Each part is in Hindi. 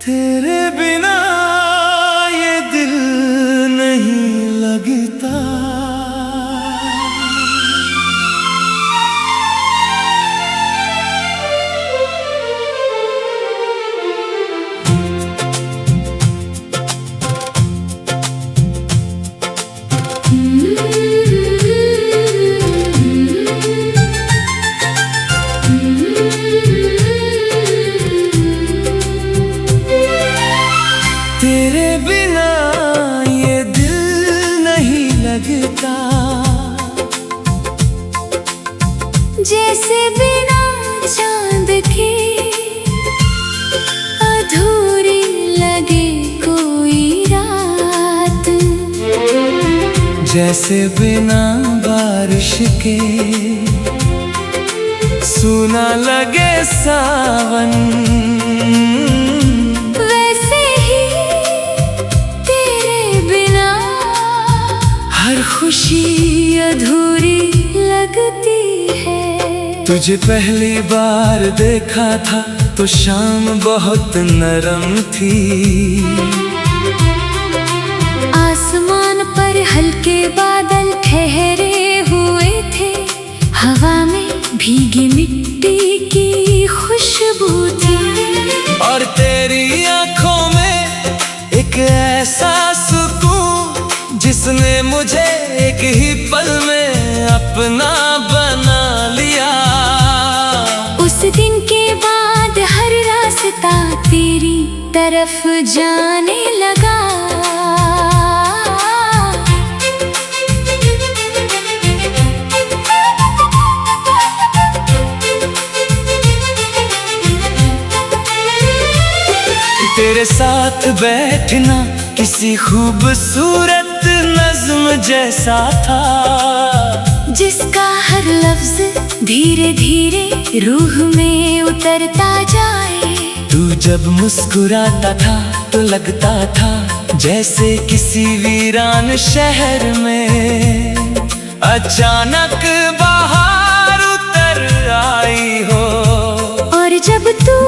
तेरे बिना ये दिल नहीं लगता। तेरे बिना ये दिल नहीं लगता। जैसे बिना चांद के अधूरी लगे कोई रात। जैसे बिना बारिश के सूना लगे सावन। खुशी अधूरी लगती है। तुझे पहली बार देखा था तो शाम बहुत नरम थी। आसमान पर हल्के बादल ठहरे हुए थे। हवा में भीगी मिट्टी की खुशबू थी। और तेरी आंखों में एक ऐसा सुकून जिसने मुझे एक ही पल में अपना बना लिया। उस दिन के बाद हर रास्ता तेरी तरफ जाने लगा। तेरे साथ बैठना किसी खूबसूरत नज़्म जैसा था, जिसका हर लफ्ज धीरे धीरे रूह में उतरता जाए। तू जब मुस्कुराता था तो लगता था जैसे किसी वीरान शहर में अचानक बाहर उतर आई हो। और जब तू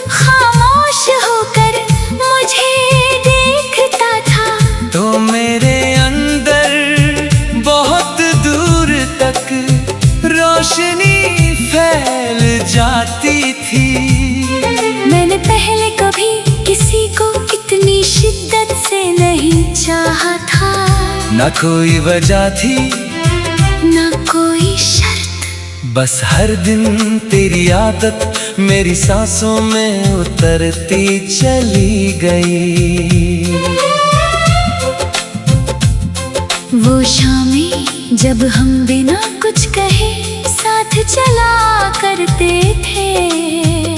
खामोश होकर मुझे देखता था तो मेरे अंदर बहुत दूर तक रोशनी फैल जाती थी। मैंने पहले कभी किसी को इतनी शिद्दत से नहीं चाहा था। न कोई वजह थी न कोई शर्त, बस हर दिन तेरी आदत मेरी सांसों में उतरती चली गई। वो शामें जब हम बिना कुछ कहे साथ चला करते थे,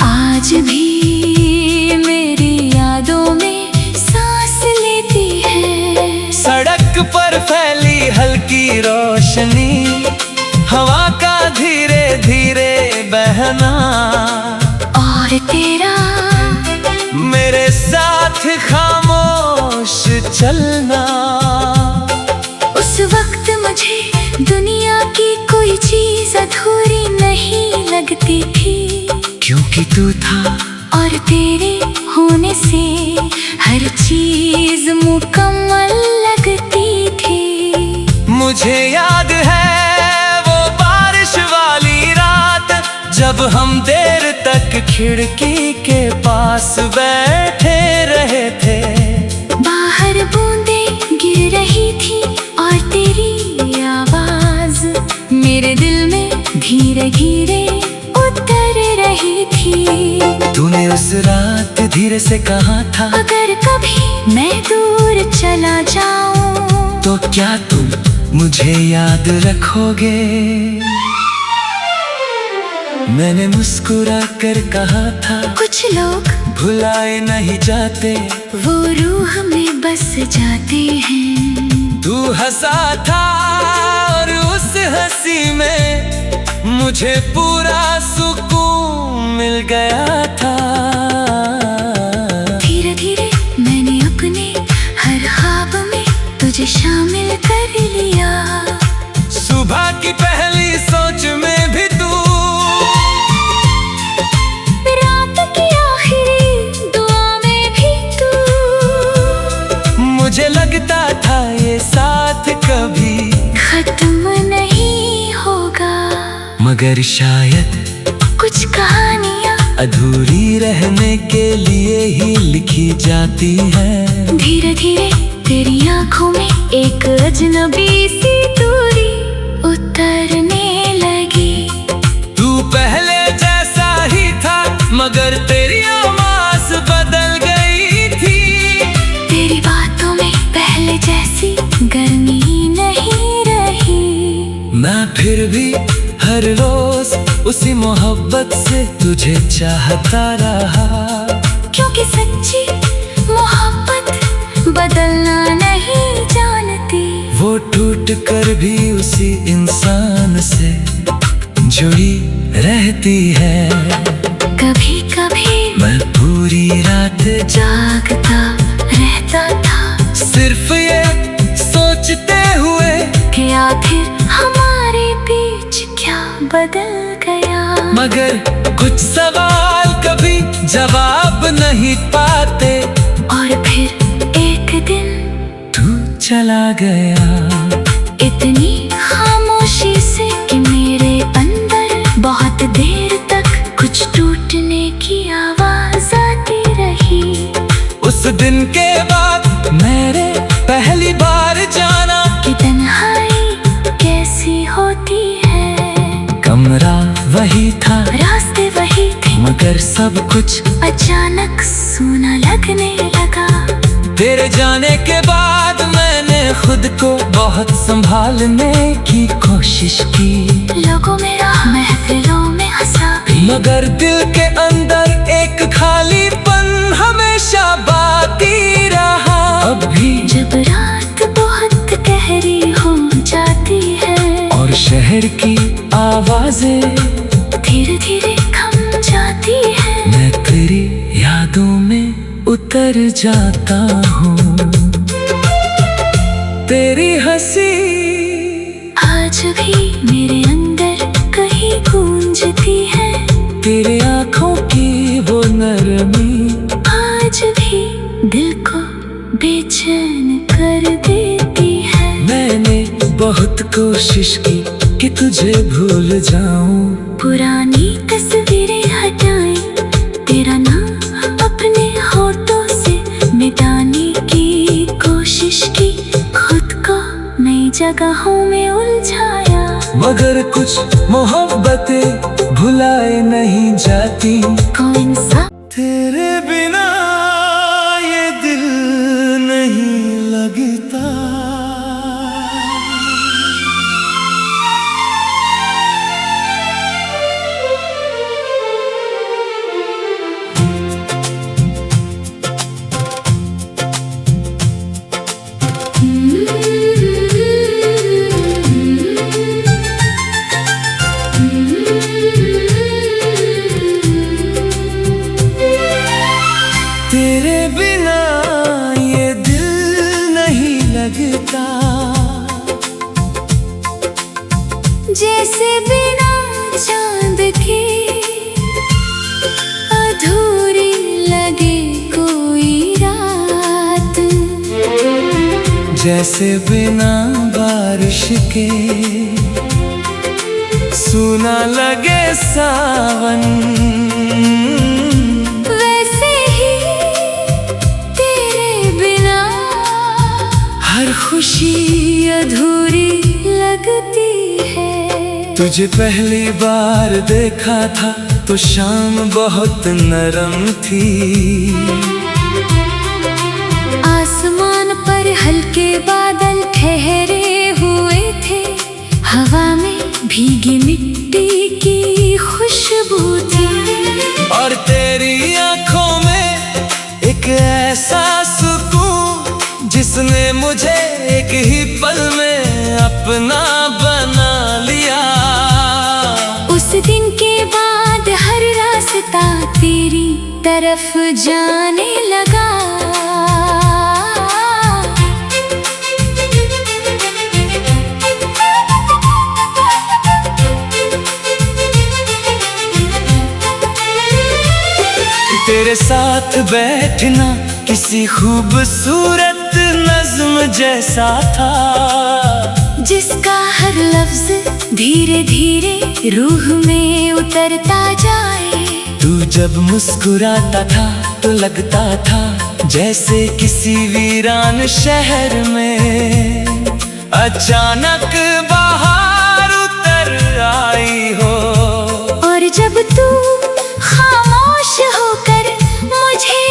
आज भी मेरी यादों में सांस लेती है। सड़क पर फैली हल्की रोशनी, हवा का धीरे धीरे बहना, और तेरा मेरे साथ खामोश चलना। उस वक्त मुझे दुनिया की कोई चीज अधूरी नहीं लगती थी, क्योंकि तू था और तेरे होने से हर चीज मुकम्मल लगती थी। मुझे याद है वो बारिश वाली रात जब हम देर तक खिड़की के पास बैठे रहे थे। बाहर बूंदें गिर रही थी और तेरी आवाज मेरे दिल में धीरे धीरे उतर रही थी। तूने उस रात धीरे से कहा था, अगर कभी मैं दूर चला जाऊं तो क्या तुम मुझे याद रखोगे? मैंने मुस्कुरा कर कहा था, कुछ लोग भुलाए नहीं जाते, वो रूह में बस जाते हैं। तू हंसा था और उस हंसी में मुझे पूरा सुकून मिल गया था। धीरे धीरे मैंने अपने हर ख्वाब में तुझे शामिल कर लिया। सुबह की पहली सोच में भी तू, रात की आखिरी दुआ में कभी खत्म नहीं होगा। मगर शायद कुछ कहानियाँ अधूरी रहने के लिए ही लिखी जाती है। धीरे धीरे तेरी आंखों में एक अजनबी सी दूरी उतरने लगी। तू पहले जैसा ही था मगर तेरी आवाज़ बदल गई थी। तेरी बातों में पहले जैसी गर्मी नहीं रही। मैं फिर भी हर रोज उसी मोहब्बत से तुझे चाहता रहा। क्योंकि सच्ची मोहब्बत बदलना नहीं जानती। वो टूट कर भी उसी इंसान से जुड़ी रहती है। कभी कभी मैं पूरी रात जागता रहता था, सिर्फ ये सोचते हुए कि आखिर हमारे बीच क्या बदल गया। मगर कुछ सवाल कभी जवाब नहीं पाते। और फिर एक दिन तू चला गया इतनी खामोशी से कि मेरे अंदर बहुत देर तक कुछ टूटने की आवाज आती रही। उस दिन के बाद मैंने पहली बार जाना कि तन्हाई कैसी होती है। कमरा वही था, रास्ते वही थे, मगर सब कुछ अचानक सूना लगने लगा। तेरे जाने के बाद मैंने खुद को बहुत संभालने की कोशिश की। लोगों में राह, महफिलों में हंसा, मगर दिल के अंदर एक खालीपन हमेशा बाकी रहा। अब भी जब रात बहुत गहरी हो जाती है और शहर की आवाजें धीरे धीरे थम जाती है, मैं तेरी यादों में उतर जाता हूँ। तेरी हंसी आज भी मेरे अंदर कहीं गूंजती है। तेरे आँखों की वो नरमी आज भी दिल को बेचैन कर देती है। मैंने बहुत कोशिश की कि तुझे भूल जाऊं। पुरानी तस्वीरें हटाएं, तेरा नाम अपने होठों से मिटाने की कोशिश की। खुद को नई जगहों में उलझाया, मगर कुछ मोहब्बतें भुलाए नहीं जाती। कोई इंसान तेरे बिना ये दिल नहीं लगता। तेरे बिना ये दिल नहीं लगता। जैसे बिना चांद के अधूरी लगे कोई रात। जैसे बिना बारिश के सूना लगे सावन। वैसे ही तेरे बिना हर खुशी अधूरी लगती है। तुझे पहली बार देखा था तो शाम बहुत नरम थी। आसमान पर हल्के बादल ठहरे हुए थे, हवा में भीगी मिट्टी की खुशबू थी। और तेरी आंखों में एक ऐसा सुकून जिसने मुझे एक ही पल में अपना बना लिया। उस दिन के बाद हर रास्ता तेरी तरफ जाने लगा। तेरे साथ बैठना किसी खूबसूरत नज़्म जिस्म जैसा था, जिसका हर लफ्ज धीरे धीरे रूह में उतरता जाए। तू जब मुस्कुराता था तो लगता था जैसे किसी वीरान शहर में अचानक बाहर उतर आई हो। और जब तू खामोश होकर मुझे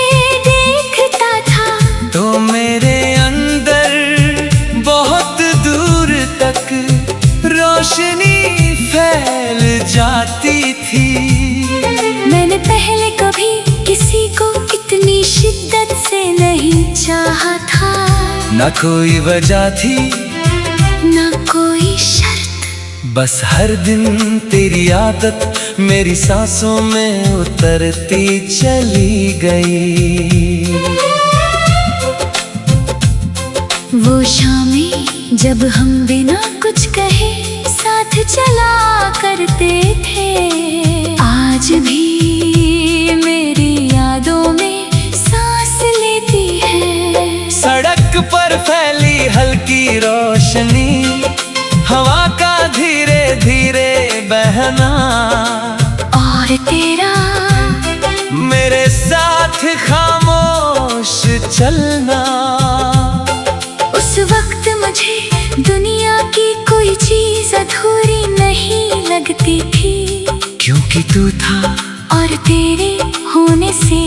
देखता था, तो मेरे अंदर बहुत दूर तक रोशनी फैल जाती थी। मैंने पहले कभी किसी को इतनी शिद्दत से नहीं चाहा था। न कोई वजह थी, न कोई शर्त, बस हर दिन तेरी आदत मेरी सांसों में उतरती चली गई। वो शामें जब हम बिना कुछ कहे साथ चला करते थे, आज भी मेरी यादों में सांस लेती है। सड़क पर फैली हल्की रोशनी, हवा का धीरे धीरे बहना, और तेरा मेरे साथ खामोश चलना। उस वक्त मुझे दुनिया की कोई चीज अधूरी नहीं लगती थी, क्योंकि तू था और तेरे होने से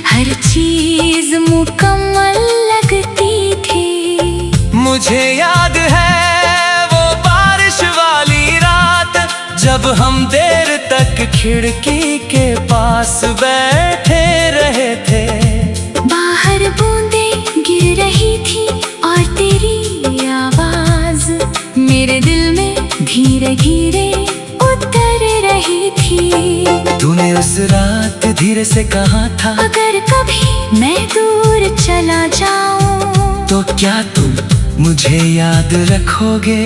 हर चीज मुकम्मल लगती थी। मुझे याद है वो बारिश वाली रात, जब हम देर तक खिड़की के पास बैठे रहे थे। बाहर बूंदें गिर रही थी और तेरी आवाज मेरे दिल में धीरे धीरे उतर रही थी। तूने उस रात धीरे से कहा था, अगर कभी मैं दूर चला जाऊं, तो क्या तुम मुझे याद रखोगे?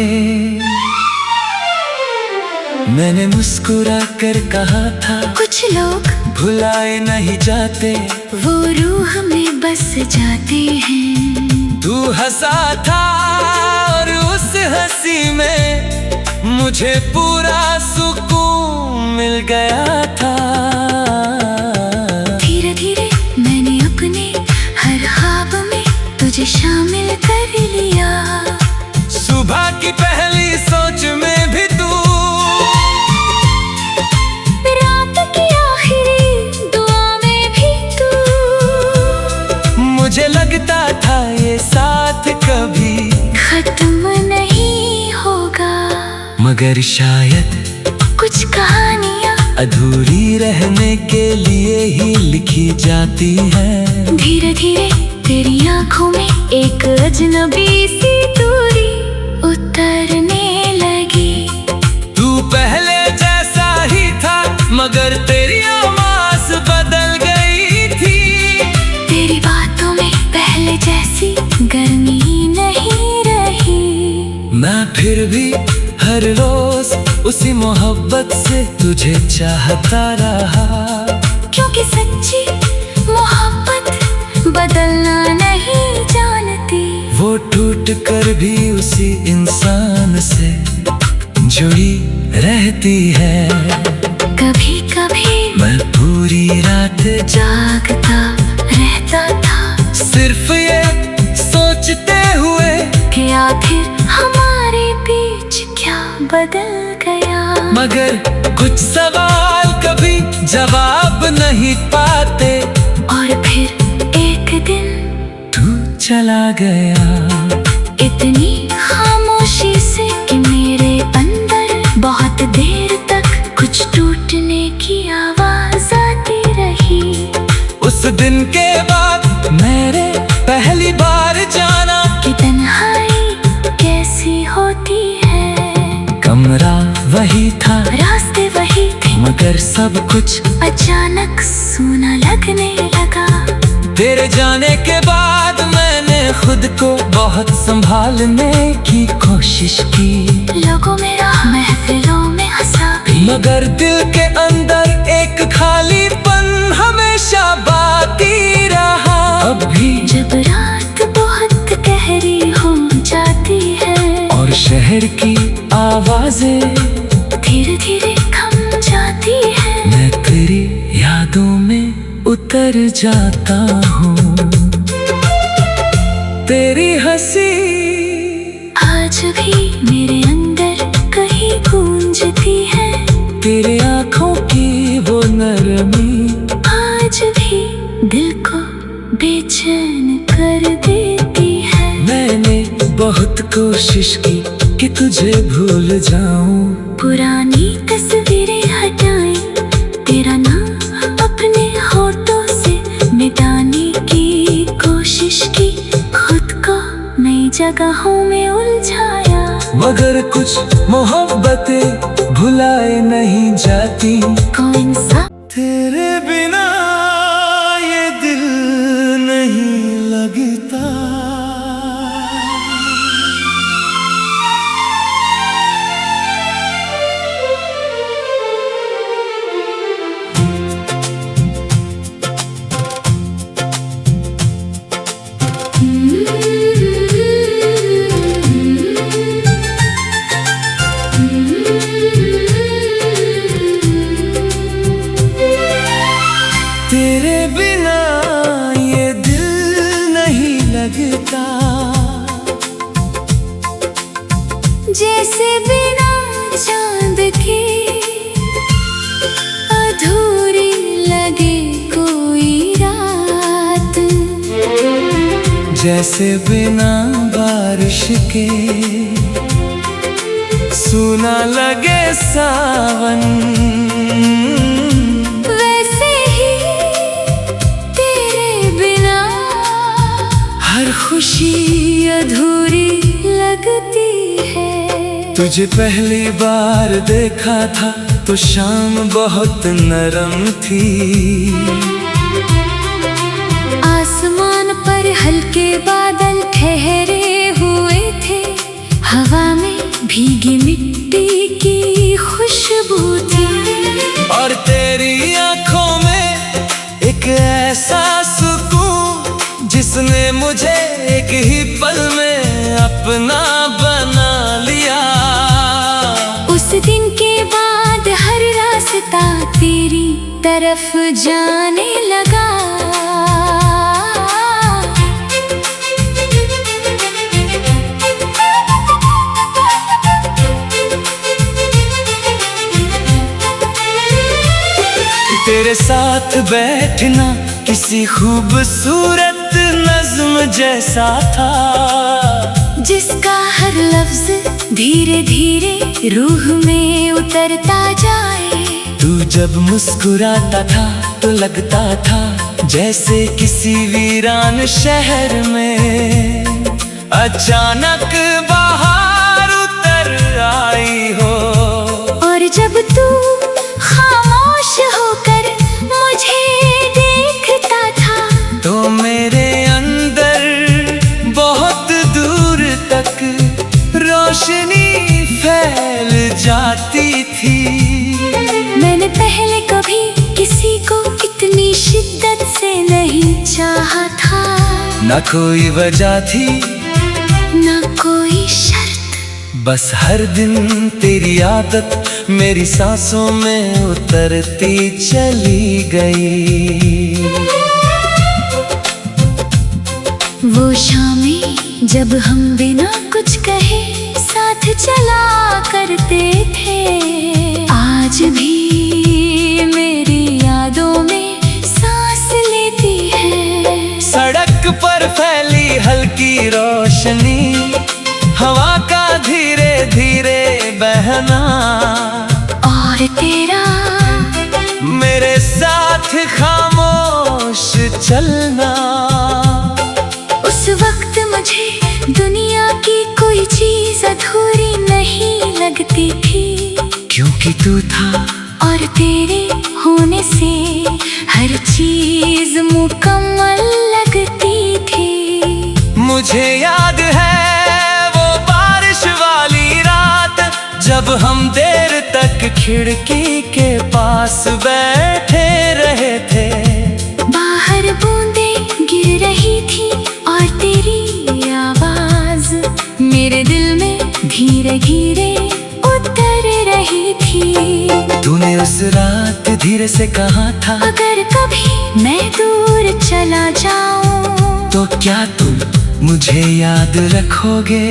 मैंने मुस्कुरा कर कहा था, कुछ लोग भुलाए नहीं जाते, वो रूह में बस जाते हैं। तू हंसा था और उस हंसी में मुझे पूरा सुकून मिल गया था। धीरे धीरे मैंने अपने हर ख्वाब में तुझे शामिल कर लिया। सुबह की पहली सोच में भी तू, रात की आखिरी दुआ में भी तू। मुझे लगता था ये साथ कभी खत्म नहीं होगा, मगर शायद कुछ कहानियाँ अधूरी रहने के लिए ही लिखी जाती है। धीरे धीरे तेरी आंखों में एक अजनबी सी दूरी उतरने लगी। तू पहले जैसा ही था, मगर तेरी आवाज़ बदल गई थी। तेरी बातों में पहले जैसी गर्मी नहीं रही। मैं फिर भी हर रोज उसी मोहब्बत से तुझे चाहता रहा, क्योंकि सच्ची मोहब्बत बदलना नहीं जानती। वो टूट कर भी उसी इंसान से जुड़ी रहती है। कभी कभी मैं पूरी रात जागता रहता था, सिर्फ ये सोचते हुए कि आखिर हमारे बीच क्या बदल गया। मगर कुछ सवाल कभी जवाब नहीं पाते, और फिर एक दिन तू चला गया। इतनी खामोशी से कि मेरे अंदर बहुत देर तक कुछ टूटने की आवाज आती रही। उस दिन के बाद मैंने पहली बार जाना कि तन्हाई कैसी होती है। कमरा वही था, रास्ते वही थे, मगर सब कुछ अचानक सूना लगने लगा। तेरे जाने के बाद मैंने खुद को बहुत संभालने की कोशिश की। लोगों में राह, महफिलों में हंसा, मगर दिल के अंदर एक खालीपन हमेशा बाकी रहा। अब भी जब रात बहुत गहरी पतझड़ की आवाजें धीरे धीरे थम जाती है। मैं तेरी यादों में उतर जाता हूँ। तेरी हंसी आज भी मेरे अंदर कहीं गूंजती है। तेरे आँखों की वो नरमी आज भी दिल को बेचैन कर देती है। मैंने बहुत कोशिश की कि तुझे भूल जाऊं। पुरानी तस्वीरें हटाएं, तेरा नाम अपने होठों से मिटाने की कोशिश की। खुद को नई जगहों में उलझाया, मगर कुछ मोहब्बतें भुलाए नहीं जाती। कौन सा तेरे बिना ये दिल नहीं लगता। तेरे बिना ये दिल नहीं लगता। जैसे बिना चांद के अधूरी लगे कोई रात। जैसे बिना बारिश के सूना लगे सावन। वैसे ही तेरे बिना हर खुशी अधूरी लगती है। तुझे पहली बार देखा था तो शाम बहुत नरम थी। आसमान पर हल्के बादल ठहरे हुए थे। हवा में भीगी मिट्टी की खुशबू थी। और तेरी आंखों में एक ऐसा सुकून जिसने मुझे एक ही पल में अपना बना लिया। उस दिन के बाद हर रास्ता तेरी तरफ जाने लगा। तेरे साथ बैठना किसी खूबसूरत नज्म जैसा था, जिसका हर लफ्ज धीरे धीरे रूह में उतरता जाए। तू जब मुस्कुराता था तो लगता था जैसे किसी वीरान शहर में अचानक बाहर उतर आई हो। और जब तू खामोश होकर मुझे देखता था तो मेरे अंदर बहुत दूर तक रोशनी फैल जाती थी। मैंने पहले कभी किसी को इतनी शिद्दत से नहीं चाहा था। न कोई वजह थी न कोई शर्त, बस हर दिन तेरी आदत मेरी सांसों में उतरती चली गई। वो शामें जब हम बिना कुछ कहे साथ चला करते थे, आज भी मेरी यादों में सांस लेती है। सड़क पर फैली हल्की रोशनी, हवा का धीरे धीरे बहना, और तेरा मेरे साथ खामोश चलना। उस वक्त मुझे दुनिया की कोई चीज अधूरी नहीं लगती थी, क्योंकि तू था और तेरे होने से हर चीज मुकम्मल लगती थी। मुझे याद है वो बारिश वाली रात, जब हम देर तक खिड़की के पास बैठे रहे थे। बाहर बूंदें गिर रही थी और तेरी आवाज मेरे दिल में धीरे धीरे उतर रही थी। तूने उस रात धीरे से कहा था, अगर कभी मैं दूर चला जाऊं तो क्या तुम मुझे याद रखोगे?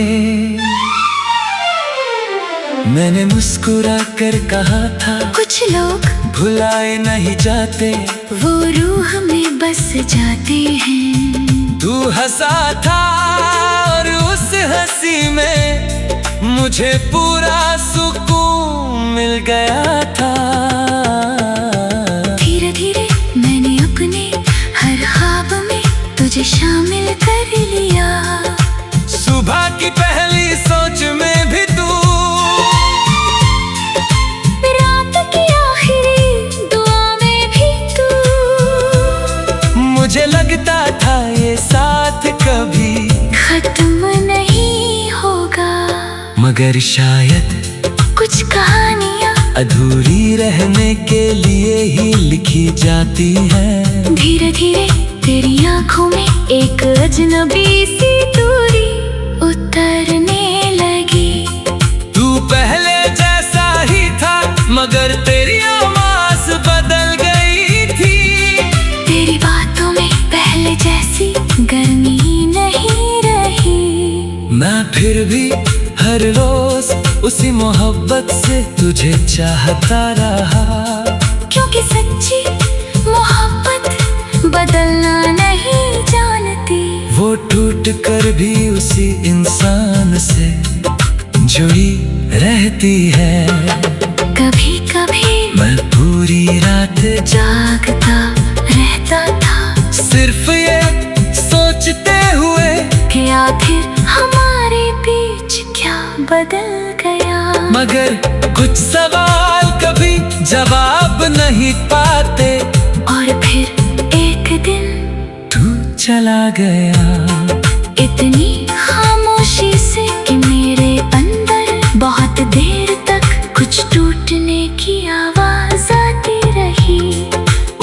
मैंने मुस्कुरा कर कहा था, कुछ लोग भुलाए नहीं जाते, वो रूह में बस जाते हैं। तू हंसा था और उस हंसी में मुझे पूरा सुकून मिल गया था। धीरे धीरे मैंने अपने हर ख्वाब में तुझे शामिल कर लिया। सुबह की पहली सोच में भी तू, रात की आखिरी दुआ में भी तू। मुझे लगता था ये साथ कभी खत्म नहीं होगा, मगर शायद कुछ कहानियाँ अधूरी रहने के लिए ही लिखी जाती है। धीरे धीरे तेरी आंखों में एक अजनबी सी दूरी उतरने लगी। तू पहले जैसा ही था, मगर तेरी आवाज़ बदल गई थी। तेरी बातों में पहले जैसी गर्मी नहीं रही। मैं फिर भी हर रोज उसी मोहब्बत से तुझे चाहता रहा, क्योंकि सच्ची मोहब्बत बदलना नहीं जानती। वो टूट कर भी उसी इंसान से जुड़ी रहती है। कभी कभी मैं पूरी रात जागता रहता था, सिर्फ ये सोचते हुए कि आखिर हमारे बीच क्या बदल गया। मगर कुछ सवाल कभी जवाब नहीं पाते, और फिर एक दिन तू चला गया। इतनी खामोशी से कि मेरे अंदर बहुत देर तक कुछ टूटने की आवाज आती रही।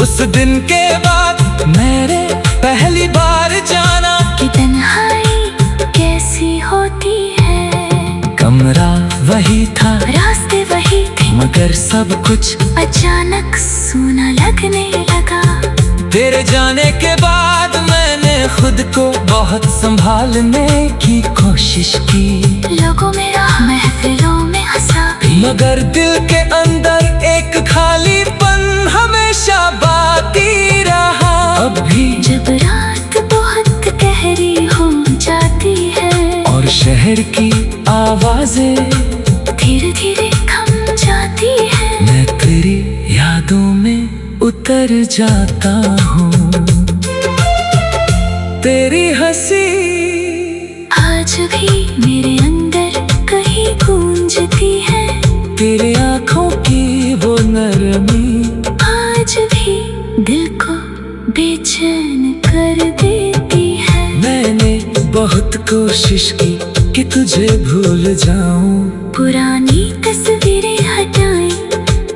उस दिन के बाद मैंने पहली बार जाना कि तन्हाई कैसी होती है। कमरा वही था, रास्ते वही थे, मगर सब कुछ अचानक सूना लगने लगा। तेरे जाने के बाद मैंने खुद को बहुत संभालने की कोशिश की। लोगों में राह, महफिलों में हंसा, मगर दिल के अंदर एक खालीपन हमेशा बाकी रहा। अब भी जब रात बहुत गहरी हो जाती है और शहर की आवाजें धीरे धीरे थम जाती है, मैं तेरी यादों में उतर जाता हूँ। तेरी हंसी आज भी मेरे अंदर कहीं गूंजती है। तेरी आँखों की वो नरमी आज भी दिल को बेचैन कर देती है। मैंने बहुत कोशिश की कि तुझे भूल जाऊं, पुरानी तस्वीरें हटाएं,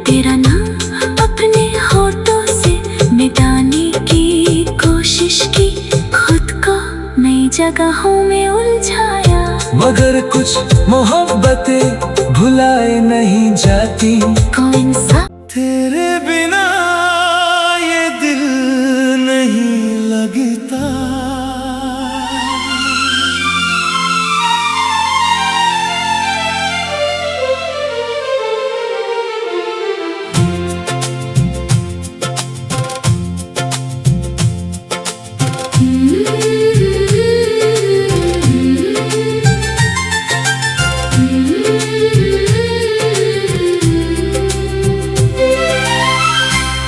तेरा नाम अपने होठों से मिटाने की कोशिश की, खुद को नई जगहों में उलझाया। मगर कुछ मोहब्बतें भुलाए नहीं जाती। कोई इंसान तेरे बिना ये दिल नहीं लगता।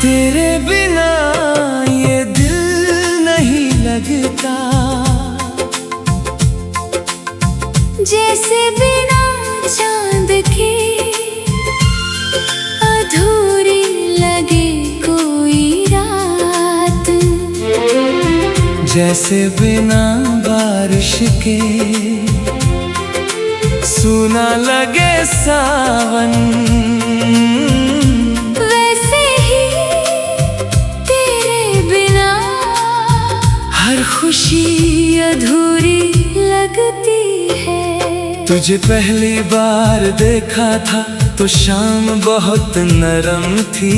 तेरे बिना ये दिल नहीं लगता। जैसे बिना चांद के अधूरी लगे कोई रात, जैसे बिना बारिश के सूना लगे सावन, वैसे ही तेरे बिना हर खुशी अधूरी लगती है। तुझे पहली बार देखा था तो शाम बहुत नरम थी।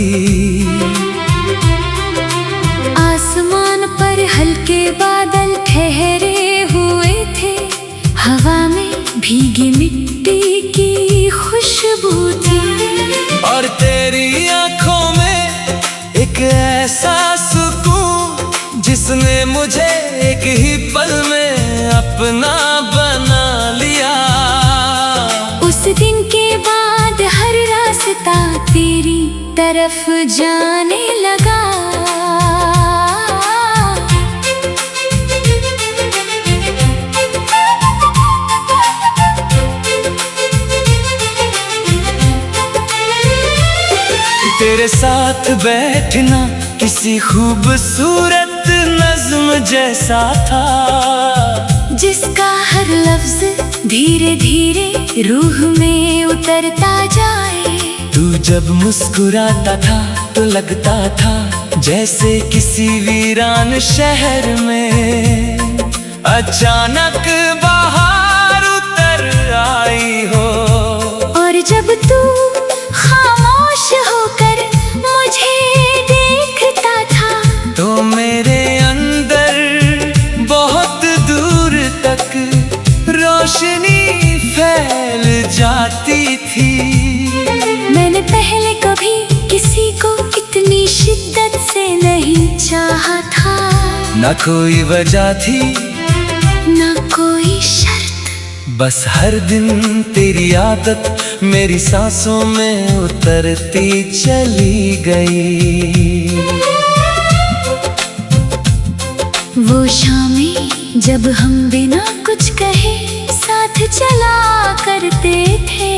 आसमान पर हल्के बादल ठहरे हुए थे, हवा में भीगी मिट्टी की खुशबू थी। और तेरी आंखों में एक ऐसा सुकून जिसने मुझे एक ही पल में अपना बना लिया। उस दिन के बाद हर रास्ता तेरी तरफ जाने लगा। तेरे साथ बैठना किसी खूबसूरत नज्म जैसा था, जिसका हर लफ्ज धीरे धीरे रूह में उतरता जाए। तू जब मुस्कुराता था तो लगता था जैसे किसी वीरान शहर में अचानक बाहर उतर आई हो। और जब तू खामोश होकर मुझे देखता था तो मेरे अंदर बहुत दूर तक रोशनी फैल जाती थी। मैंने पहले कभी किसी को इतनी शिद्दत से नहीं चाहा था। न कोई वजह थी न कोई शर्त, बस हर दिन तेरी आदत मेरी सांसों में उतरती चली गई। वो शामें जब हम बिना कुछ कहे साथ चला करते थे,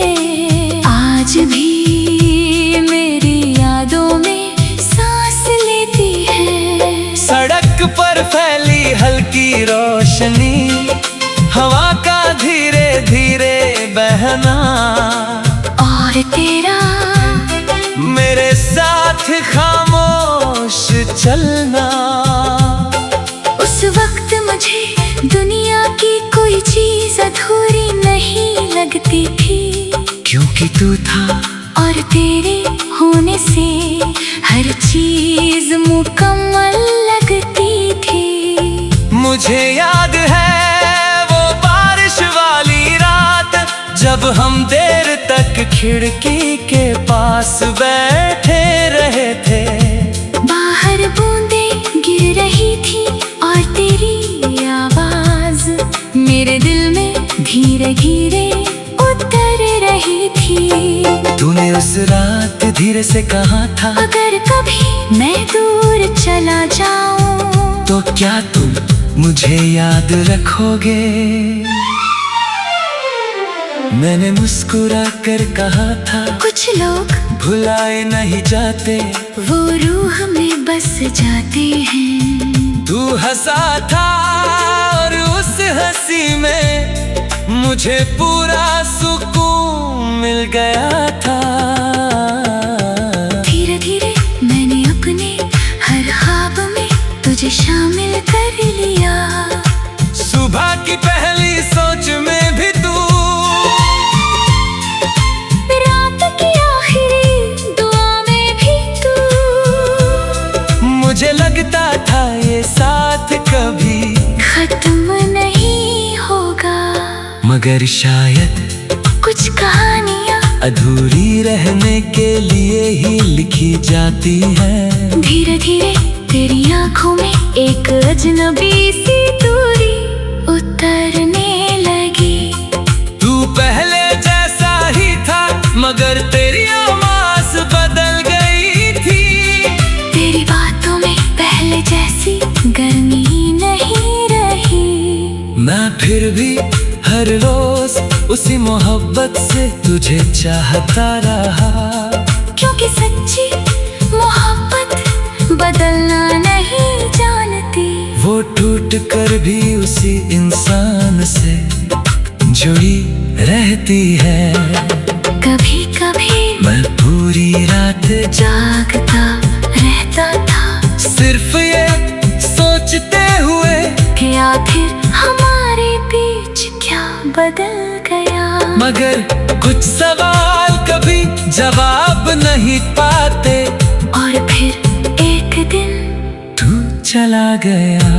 आज भी मेरी यादों में सांस लेती है। सड़क पर फैली हल्की रोशनी, हवा का धीरे धीरे बहना, और तेरा मेरे साथ खामोश चलना। उस वक्त मुझे दुनिया की कोई चीज अधूरी नहीं लगती थी, क्योंकि तू था और तेरे होने से हर चीज मुकम्मल लगती थी। मुझे याद है वो बारिश वाली रात जब हम देर तक खिड़की के पास बैठे रहे थे। बाहर बूंदें गिर रही थी और तेरी आवाज मेरे दिल में धीरे धीरे उतर रही थी। तूने उस रात धीरे से कहा था, अगर कभी मैं दूर चला जाऊं तो क्या तुम मुझे याद रखोगे? मैंने मुस्कुरा कर कहा था, कुछ लोग भुलाए नहीं जाते, वो रूह में बस जाते हैं। तू हंसा था और उस हंसी में मुझे पूरा सुकून मिल गया था। धीरे धीरे मैंने अपने हर ख्वाब में तुझे शामिल कर लिया। सुबह की पहली सोच में भी तू, रात की आखिरी दुआ में भी तू। मुझे लगता था ये साथ कभी खत्म नहीं होगा, मगर शायद कुछ कहानियाँ अधूरी रहने के लिए ही लिखी जाती है। धीरे धीरे तेरी आंखों में एक अजनबी सी दूरी उतरने लगी। तू पहले जैसा ही था मगर तेरी आवाज़ बदल गई थी। तेरी बातों में पहले जैसी गर्मी नहीं रही। मैं फिर भी हर रोज उसी मोहब्बत से तुझे चाहता रहा, क्योंकि सच्ची मोहब्बत बदलना नहीं जानती। वो टूट कर भी उसी इंसान से जुड़ी रहती है। कभी कभी मैं पूरी रात जागता रहता था, सिर्फ ये सोचते हुए कि आखिर हमारे बीच क्या बदल गया। मगर कुछ सवाल कभी जवाब नहीं पाते। और फिर एक दिन तू चला गया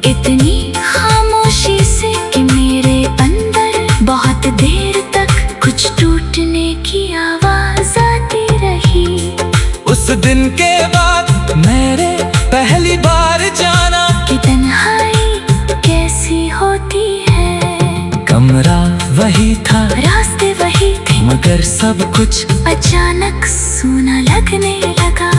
इतनी खामोशी से कि मेरे अंदर बहुत देर तक कुछ टूटने की आवाज आती रही। उस दिन के बाद मैंने पहली बार जाना कि तन्हाई कैसी होती है। कमरा वही था, रास्ते वही थे, मगर सब कुछ अचानक सूना लगने लगा।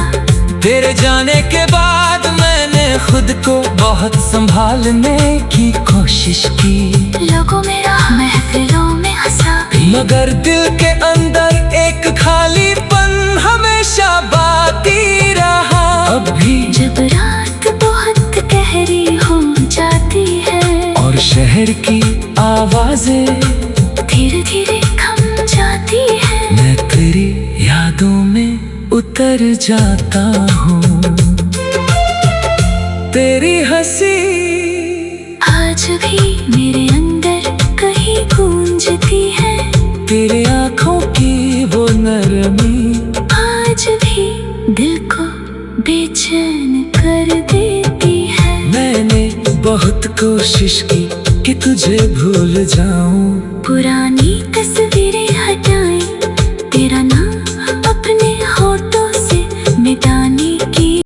तेरे जाने के बाद मैंने खुद को बहुत संभालने की कोशिश की। लोगों में राह, महफिलों में हंसा, मगर दिल के अंदर एक खालीपन हमेशा बाकी रहा। अब भी जब रात बहुत गहरी हो जाती है और शहर की आवाजें धीरे धीरे थम जाती है, मैं तेरी यादों में उतर जाता हूँ। तेरी हंसी आज भी मेरे अंदर कहीं गूंजती है। तेरे आँखों की वो नरमी आज भी दिल को बेचैन कर देती है। मैंने बहुत कोशिश की कि तुझे भूल जाऊं। पुरानी तस्वीरें हटाई